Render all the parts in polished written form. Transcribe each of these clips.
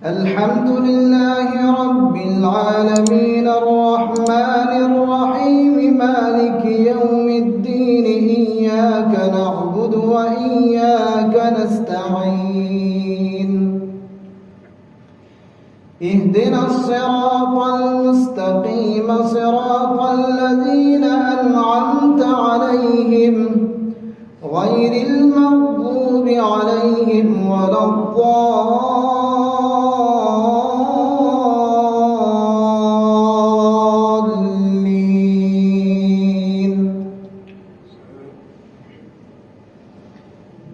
الحمد لله رب العالمين الرحمن الرحيم مالك يوم الدين إياك نعبد وإياك نستعين اهدنا الصراط المستقيم صراط الذين أنعمت عليهم غير المغضوب عليهم ولا الضالين.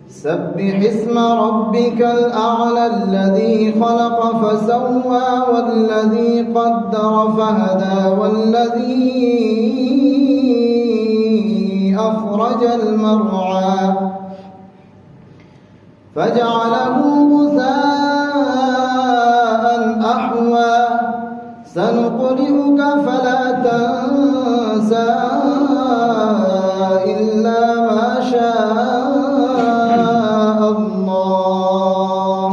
سبح اسم ربك الأعلى الذي خلق فسوى والذي قدر فهدى والذي أخرج المرعى فجعله غثاء أحوى سنقرئك فلا تنسى إلا ما شاء الله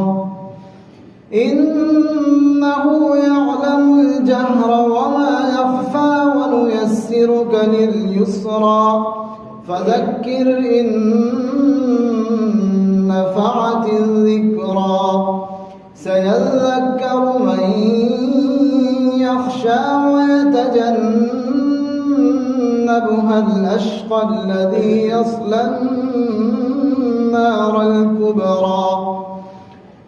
إنه يعلم الجهر وما يخفى ونيسرك لليسرى فذكر إن نفعت الذكرى سيذكر من يخشى ويتجنبها الأشقى الذي يصلى النار الكبرى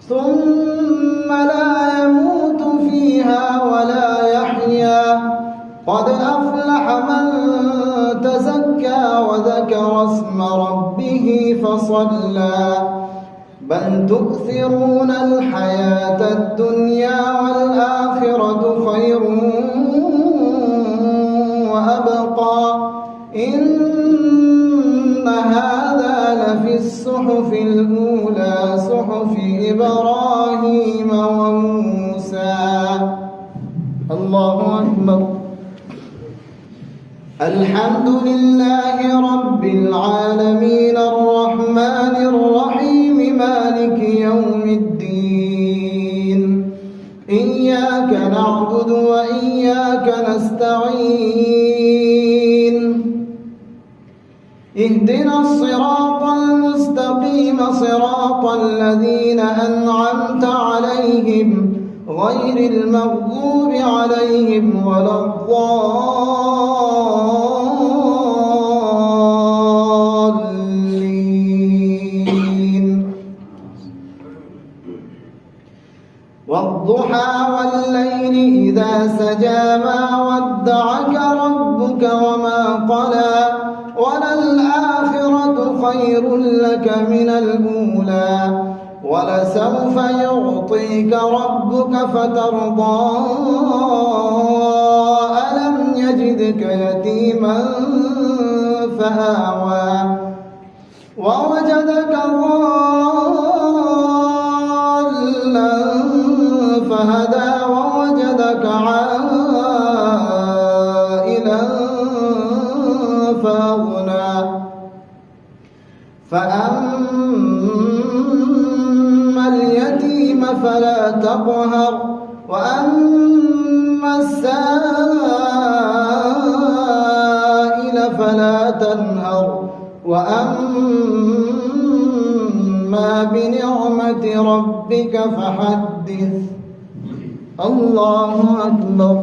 ثم لا يموت فيها ولا يحيا قد أفلح من تزكى وذكر اسم ربه فصلى بل تؤثرون الحياة الدنيا والآخرة خير وأبقى إن هذا لفي الصحف الأولى صحف إبراهيم وموسى. الله أكبر. الحمد لله رب العالمين الرحمن الرحيم مالك يوم الدين إياك نعبد وإياك نستعين اهدنا الصراط المستقيم صراط الذين أنعمت عليهم غير المغضوب عليهم ولا الضالين. والضحى والليل إذا سجى ما ودعك ربك وما قلى وللآخرة خير لك من الأولى ولسوف يعطيك ربك فترضى ألم يجدك يتيما فآوى ووجدك ضالا فهدى ووجدك عائلا فأغنى فأما اليتيم فلا تقهر وأما السائل فلا تنهر وأما بنعمة ربك فحدث. الله أكبر.